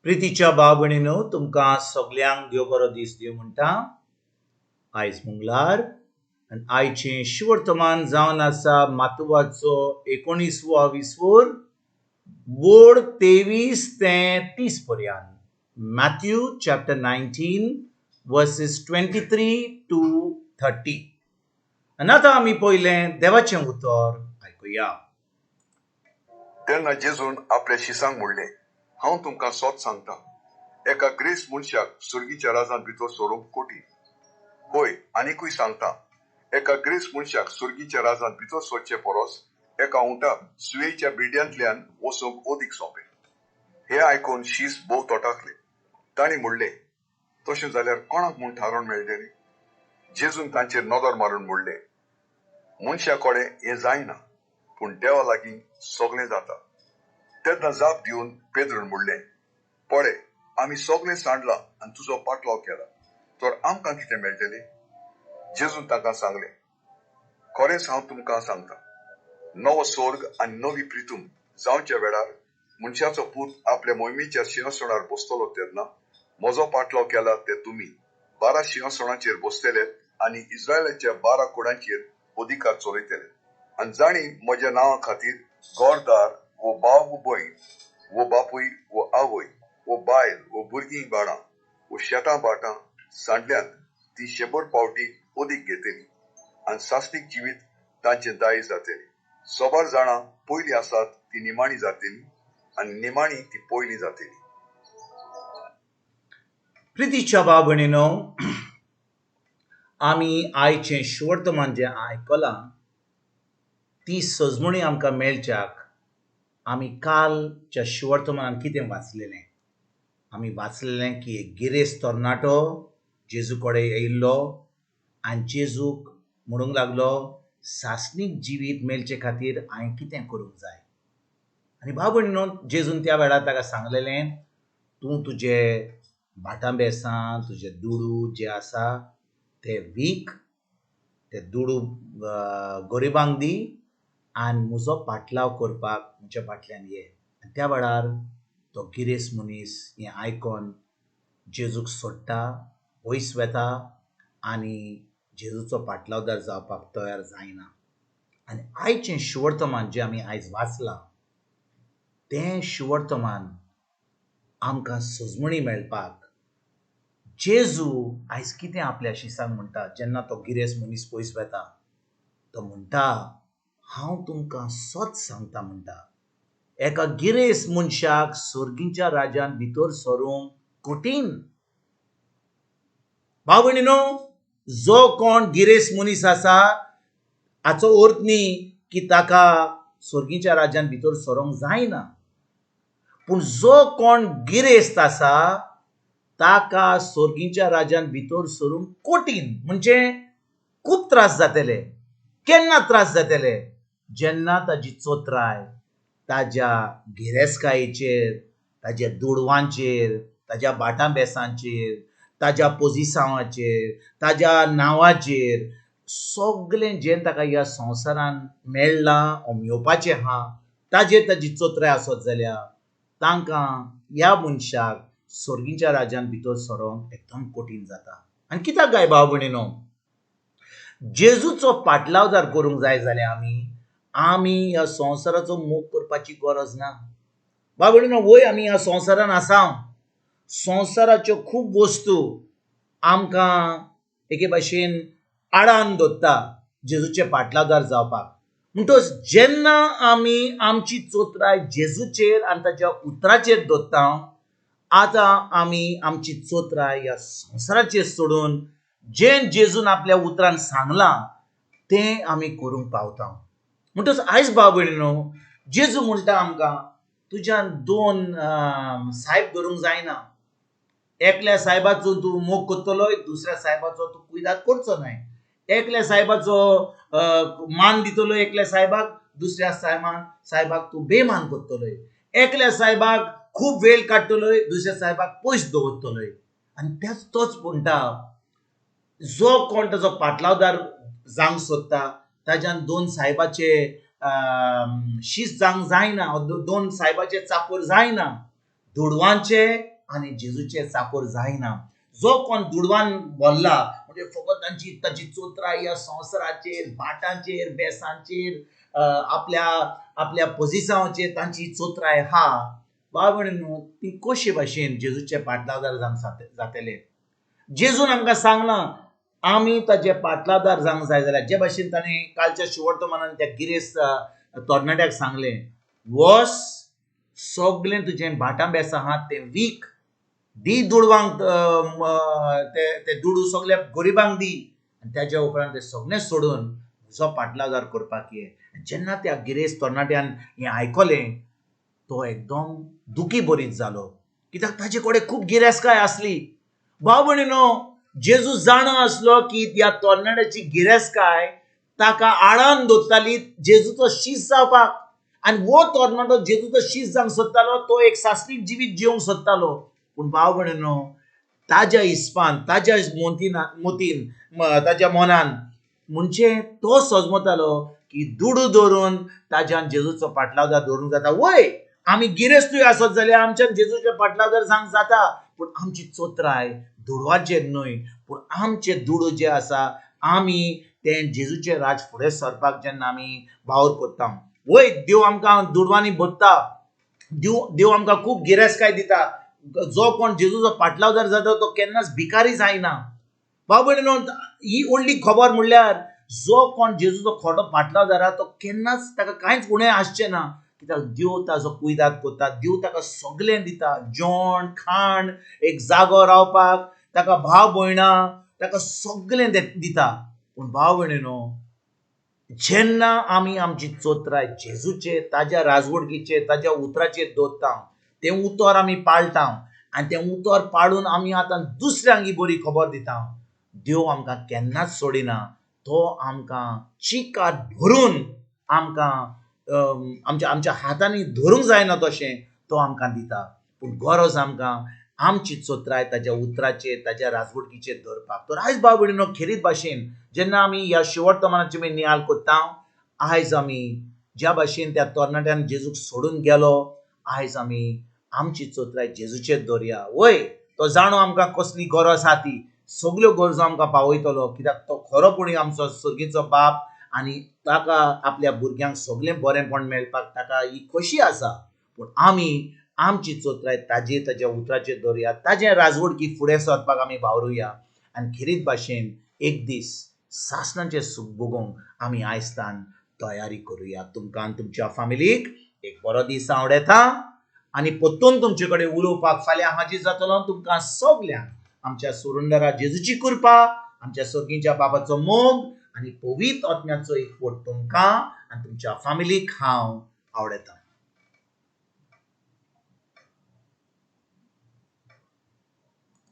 प्रितीच्या भाव भयणीनो, तुमकां सगल्यांक देव बरो दीस दिवं म्हणटा. आयज मंगळार आनी आयचें शिवर्तमान जावन आसा मातुवाचो 19 वोड 23 ते 30 पर्यंत. Mathew chapter 19 verses 23 to 30. आनी आतां आमी पयलें देवाचें उतर आयकुया. तेन्ना जेजून आपल्या शिसांक म्हणलें, हांव तुमकां सोत सांगता, एका ग्रेस मनशाक सुर्गीच्या राजांत भितर सोरूंक कोटी. होय, आनीकूय सांगता, एका ग्रेस मनशाक सुर्गीच्या राजांत भितर सोदचे परस एका उंटाक सुयेच्या बिड्यांतल्यान वचूंक ओदीक सोंपें. हें आयकून शीस भोव तोटाकले. तांणी म्हणलें, तशें जाल्यार कोणाक म्हूण थारोवन मेळटलें? जेजून तांचेर नदर मारून म्हणलें, मनशा कडेन हें जायना, पूण देवा लागीं सगळें जाता. तेन्ना जाप दिवन पेद्रून म्हणलें, पळय, आमी सगळें सांडलां आनी तुजो पाटलाव केला, तर आमकां कितें मेळटलें? जेजून तांकां सांगलें, खरेंच हांव तुमकां सांगता, नवो स्वर्ग आनी नवी पृथ्वी जावच्या वेळार मनशाचो पूत आपल्या मोहिमेच्या सिंहासनार बसतलो तेन्ना म्हजो पाटलाव केला ते तुमी 12 सिंहासनाचेर बसतले आनी इस्रायलाच्या 12 कुळांचेर अधिकार चलयतले. आनी जाणी म्हज्या नांवा खातीर घरदार वो भाव वो भयण वो बापूय वो आवय वो बायल वो भुरगीं बाळां वो शेतां बाटां सांडल्यांत ती 100 पावटी ओदीक घेतली आनी सासणीक जिवीत तांचे दायी जातली. सोबार जाणां पयलीं आसात ती निमाणी जातली आनी निमाणी ती पयलीं जातली. प्रितीच्या भाव भयणीनो, आमी आयचें शिवर्तमान जें आयकलां ती सजमणी आमकां मेळच्याक आमी कालच्या शिवर्तमानान कितें वाचलेलें? आमी वाचलेलें की एक गिरेस्त तरणाटो जेजू कडेन येयल्लो आनी जेजूक म्हणूंक लागलो, सासणीक जिवीत मेळचे खातीर हांवें कितें करूंक जाय? आनी भाव भयणीनो, जेजून त्या वेळार ताका सांगलेलें, तूं तुजे भाटां बेसां, तुजे दुडू जे आसा ते वीक, ते दुडू गरिबांक दी आनी म्हजो पाटलाव करपाक म्हज्या फाटल्यान ये. आनी त्या वेळार तो गिरेस्त मनीस हें आयकोन जेजूक सोडटा, वयस वेता आनी जेजूचो पाटलावदार जावपाक तयार जायना. आनी आयचें शिवर्तमान जें आमी आयज वाचलां तें शिवर्तमान आमकां सजमणी मेळपाक जेजू आयज कितें आपल्या शिसांक म्हणटा. जेन्ना तो गिरेस्त मनीस पयस वेता, तो म्हणटा, हांव तुमकां सोत सांगता म्हणटा, एका गिरेस्त मनशाक सुर्गीच्या राज्यांत भितर सरूंक कठीण. भाव भयणीनो, जो कोण गिरेस्त मनीस आसा हाचो अर्थ न्ही की ताका सुर्गीच्या राज्यांत भितर सरूंक जायना, पूण जो कोण गिरेस्त आसा ताका सुर्गीच्या राज्यांत भितर सरूंक कठीण. म्हणजे खूब त्रास जातले. केन्ना त्रास जातले? जेन्ना ताजी चोत्राय ताज्या गिरेस्तकायेचेर, ताज्या दुडवांचेर, ताज्या भाटां बेसांचेर, ताज्या पोजिसांवाचेर, ताज्या नांवाचेर, सगळें जें ताका ह्या संवसारान मेळ्ळां ओ मेवपाचें आहा ताजेर ताजी चोत्राय आसत जाल्यार तांकां, ह्या मनशाक सुर्गीच्या राज्यांत भितर सरोंक एकदम कठीण जाता. आनी कित्याक काय भाव भयणीनो, जेजूचो पाटलावदार करूंक जाय जाल्यार आमी ह्या संवसाराचो मोग करपाची गरज ना. भाव भयणीनो, वय आमी ह्या संवसारान आसा, संवसाराच्यो खूब वस्तू आमकां एके भाशेन आडान दवरता जेजूचे पाटलावदार जावपाक. म्हणटच जेन्ना आमी आमची चोत्राय जेजूचेर आनी ताच्या उतराचेर दवरता, आतां आमी आमची चोत्राय ह्या संवसाराचेर सोडून जें जेजून आपल्या उतरान सांगलां तें आमी करूंक पावता. म्हणटच आयज भाव भयणीनो, जेजू म्हणटा आमकां, तुज्यान 2 साहेब धरूंक जायना. एकल्या साहेबाचो तूं मोग करतलोय, दुसऱ्या साहेबाचो तूं कुयदाद करचो न्हय. एकल्या साहेबाचो मान दितलो एकल्या साहेबाक, दुसऱ्या साहेबाक तूं बेमान करतलोय. एकल्या साहेबाक खूब वेळ काडटलोय, दुसऱ्या साहेबाक पयस दवरतलोय. आनी तोच म्हणटा, जो कोण ताजो पाटलावदार जावंक सोदता ताज्यान 2 साहेबाचे शीस जावंक जायना, 2 साहेबाचे चाकर जायना. दुडवांचे आनी जेजूचे चाकोर जायना. जो कोण दुडवान बोल्ला म्हणजे फकत ताची चोत्राय ह्या संवसाराचेर, भाटांचेर, बेसांचेर, आपल्या पोझिशनाचेर तांची चोत्राय हा. भाव भयणींनो, ती कशे भाशेन जेजूचे पाटलादार जावंक जातले. जेजून आमकां सांगला आमी ताजे पाटलादार जावंक जाय जाल्यार जे भाशेन ताणें कालच्या शिवर्तमानान त्या गिरेस्त तरणाट्याक सांगलें, वस सगळें तुजें भाटां बेसां आहात तें वीक, दी दुडवांक ते दुडू सगळ्या गरिबांक दी आनी ताज्या उपरांत तें सगळें सोडून म्हजो पाटलादार करपाक ये. जेन्ना त्या गिरेस्त तरणाट्यान हें आयकलें तो एकदम दुखी भरीत जालो, कित्याक ताजे कडेन खूब गिरेस्तकाय आसली. भाव भयणींनो, जेजू जाणो आसलो की ह्या तरणाट्याची गिरेस्तकाय ताका आडावन दवरताली जेजूचो शीश जावपाक. आनी वो तरणाटो जेजूचो शीश जावंक सोदतालो, तो एक सासरीक जिवीत जिवंक सोदतालो. पूण भाव भयणींनो, ताज्या हिसपान, ताज्या मोतीन, ताज्या मनान म्हणजे तो सजमतालो की दुडू दवरून ताज्यान जेजूचो पाटलादार दवरूंक जाता. वय आमी गिरेस्तूय आसत जाल्यार आमच्यान जेजूचे पाटलादार जावंक जाता, पूण आमची चोत्राय दुडवाचेर न्हय, पूण आमचे दुडू जे आसा आमी तें जेजूचे राज फुडें सरपाक जेन्ना आमी वावर कोत्ता. वय देव आमकां दुडवांनी भरता, देव आमकां खूब गिरेस्तकाय दिता. जो कोण जेजूचो पाटलादार जाता तो केन्नाच भिकारी जायना. भाव भयणींनो, ही व्हडली खबर म्हणल्यार जो कोण जेजूचो खोटो पाटलादार आहा तो केन्नाच ताका कांयच उणें आसचें ना. कित्याक देव ताजो कुयदाद कोत्ता, देव ताका सगळें दिता, जेवण खाण, एक जागो रावपाक, ताका भाव भयणां, ताका सगळें दिता. पूण भाव भयणींनो, जेन्ना आमी आमची चोत्राय जेजूचेर, ताज्या राजवडकीचेर, ताज्या उतराचेर दवरता, तें उतर आमी पाळटा आनी तें उतर पाळून आमी आतां दुसऱ्यांक ही बरी खबर दिता, देव आमकां केन्नाच सोडिना. तो आमकां चिकाट भरून आमकां आमच्या हातांनी धरूंक जायना तशें तो आमकां दिता. पूण गरज आमकां आमची चोत्राय ताज्या उतराचेर, ताज्या राजवडकीचेर दवरपाक. तर आयज भाव भयणींनो, खेरीत भाशेन जेन्ना आमी ह्या शिवर्तमानाची आमी नियाळ कोत्ता, आयज आमी ज्या भाशेन त्या तरणाट्यान जेजूक सोडून गेलो, आयज आमी आमची चोत्राय जेजूचेर दवरया. वय तो जाणो आमकां कसली गरज आहा ती, सगल्यो गरजो आमकां पावयतलो, कित्याक तो खरोपणी आमचो सुर्गीचो बाप आनी ताका आपल्या भुरग्यांक सगळें बरेंपण मेळपाक ताका ही खोशी आसा. पूण आमी आमची चोत्राय ताज्या उतराचेर दवरया, ताजें राजवडकी फुडें सरपाक आमी वावरुया आनी खेरीत भाशेन एक दीस सासणाचें सूख भोगूंक आमी आयजतान तयारी करुया. तुमकां आनी तुमच्या फॅमिलीक एक बरो दीस हांव उडयता आनी परतून तुमचे कडेन उलोवपाक फाल्यां हाजीर जातलो. तुमकां सगल्यांक आमच्या सुरुंदरा जेजूची कृपा, आमच्या सर्गीच्या बाबाचो मोग आनी पवित्र आत्म्याचो एक फोट तुमकां आनी तुमच्या फॅमिलीक हांव आवडयता.